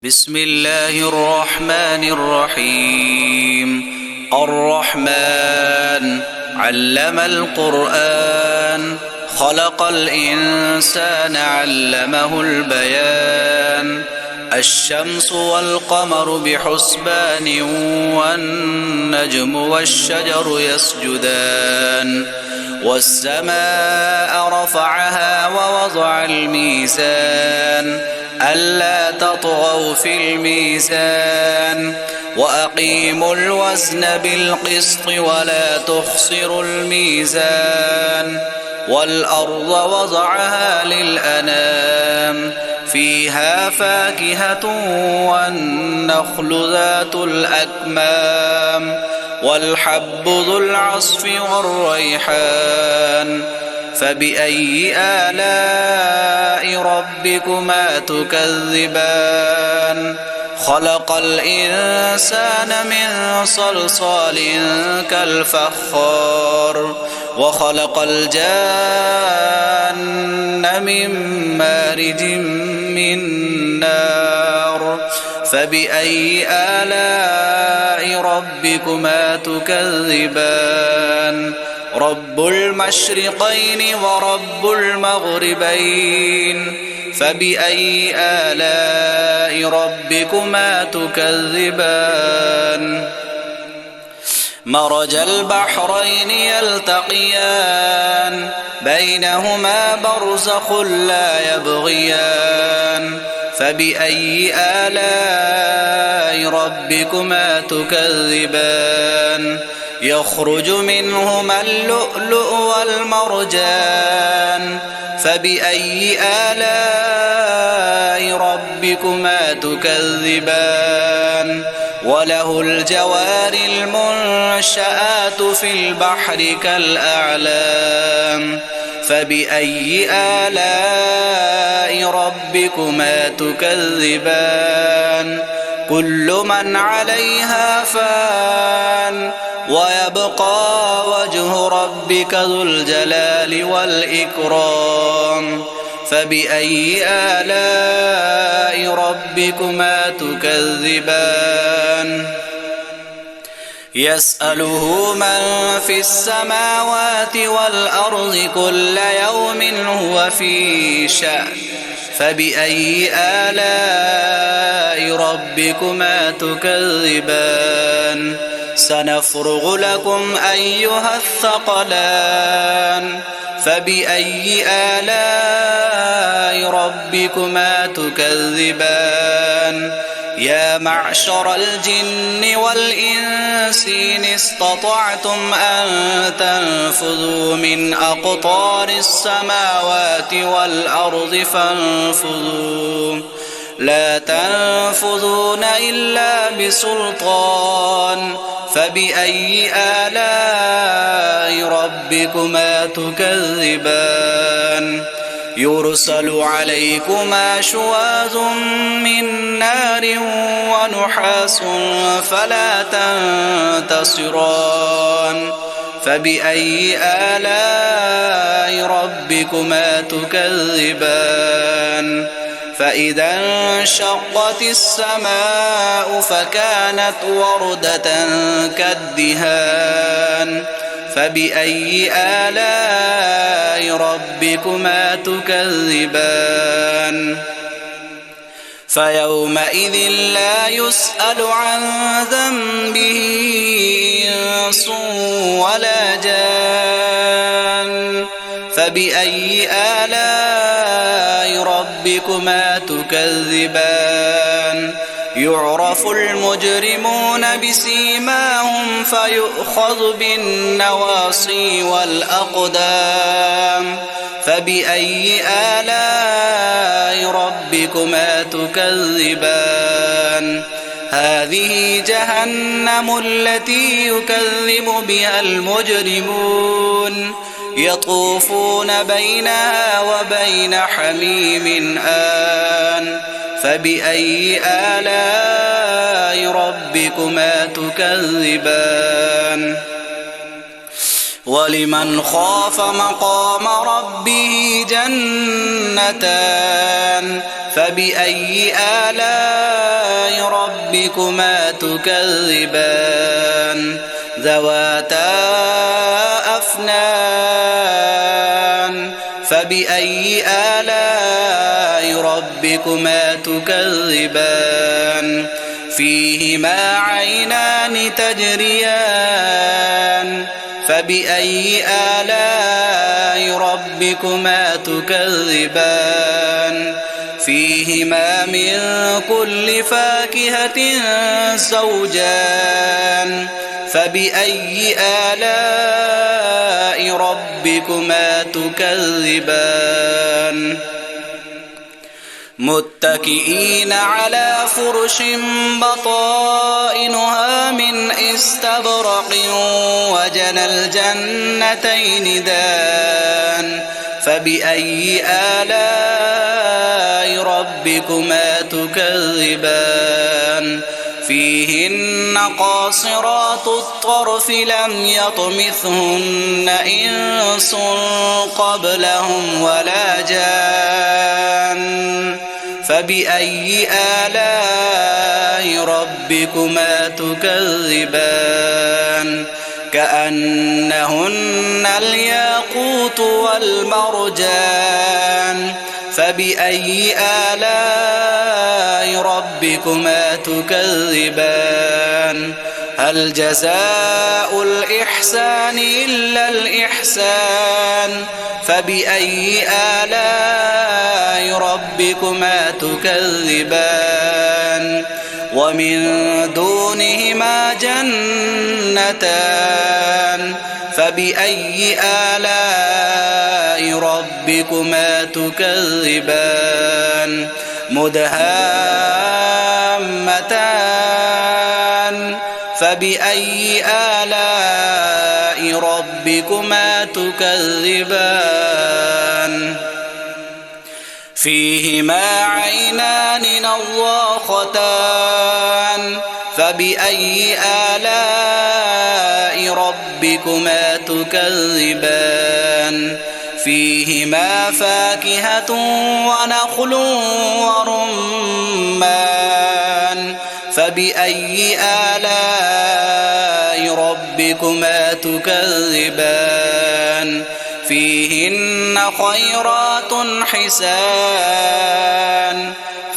بسم الله الرحمن الرحيم. الرحمن علم القرآن، خلق الإنسان علمه البيان. الشمس والقمر بحسبان، والنجم والشجر يسجدان. والسماء رفعها ووضع الميزان، ألا تطغوا في الميزان. وأقيموا الوزن بالقسط ولا تخسروا الميزان. والأرض وضعها للأنام، فيها فاكهة والنخل ذات الأكمام، والحب ذو العصف والريحان. فبأي آلاء ربكما تكذبان؟ خلق الإنسان من صلصال كالفخار، وخلق الجان من مارج من نار. فبأي آلاء ربكما تكذبان؟ رب المشرقين ورب المغربين. فبأي آلاء ربكما تكذبان؟ مرج البحرين يلتقيان، بينهما برزخ لا يبغيان. فبأي آلاء ربكما تكذبان؟ يخرج منهما اللؤلؤ والمرجان. فبأي آلاء ربكما تكذبان؟ وله الجوار المنشآت في البحر كالأعلام. فبأي آلاء ربكما تكذبان؟ كل من عليها فان، ويبقى وجه ربك ذو الجلال والإكرام. فبأي آلاء ربكما تكذبان؟ يسأله من في السماوات والأرض كل يوم هو في شأن. فبأي آلاء ربكما تكذبان؟ سنفرغ لكم أيها الثقلان. فبأي آلاء ربكما تكذبان؟ يا معشر الجن والإنس إن استطعتم أن تنفذوا من أقطار السماوات والأرض فانفذوا، لا تنفذون إلا بسلطان. فبأي آلاء ربكما تكذبان؟ يرسل عليكما شواظ من نار ونحاس فلا تنتصران. فبأي آلاء ربكما تكذبان؟ فإذا انشقت السماء فكانت وردة كالدهان. فبأي آلاء ربكما تكذبان؟ فيومئذ لا يسأل عن ذنبه إنس ولا جان. فبأي آلاء ربكما تكذبان؟ يعرف المجرمون بسيماهم فيؤخذ بالنواصي والأقدام. فبأي آلاء ربكما تكذبان؟ هذه جهنم التي يكذب بها المجرمون، يطوفون بينها وبين حميم آن. فبأي آلاء ربكما تكذبان؟ ولمن خاف مقام ربه جنتان فبأي آلاء ربكما تكذبان ذواتا أفنان فبأي آلاء ربكما تكذبان فيهما عينان تجريان فبأي آلاء ربكما تكذبان فيهما من كل فاكهة زوجان فبأي آلاء ربكما تكذبان متكئين على فرش بطائنها من استبرق وجنى الجنتين دان فبأي آلاء ربكما تكذبان فيهن قاصرات الطرف لم يطمثهن إنس قبلهم ولا جان فبأي آلاء ربكما تكذبان كأنهن الياقوت والمرجان فبأي آلاء ربكما تكذبان هل جزاء الإحسان إلا الإحسان فبأي آلاء ربكما تكذبان ومن دونهما جنتان فبأي آلاء ربكما تكذبان مدهامتان فبأي آلاء ربكما تكذبان فيهما عينان نضاختان فبأي آلاء ربكما تكذبان فيهما فاكهة ونخل ورمان فبأي آلاء ربكما تكذبان فيهن خيرات حسان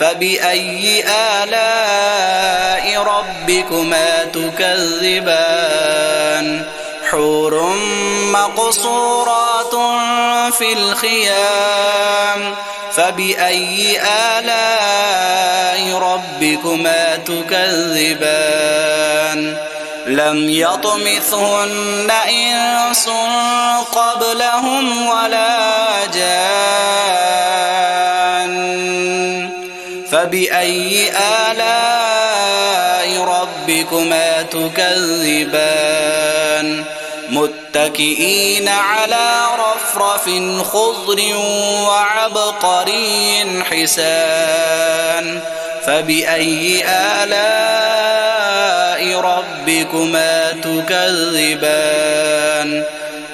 فبأي آلاء ربكما تكذبان حور مقصورات في الخيام فبأي آلاء ربكما تكذبان لم يطمثهن إنس قبلهم ولا جان فبأي آلاء ربكما تكذبان متكئين على رفرف خضر وعبقري حسان فبأي آلاء ربكما تكذبان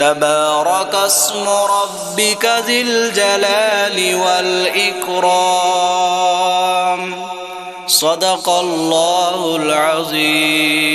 تبارك اسم ربك ذي الجلال والإكرام صدق الله العظيم.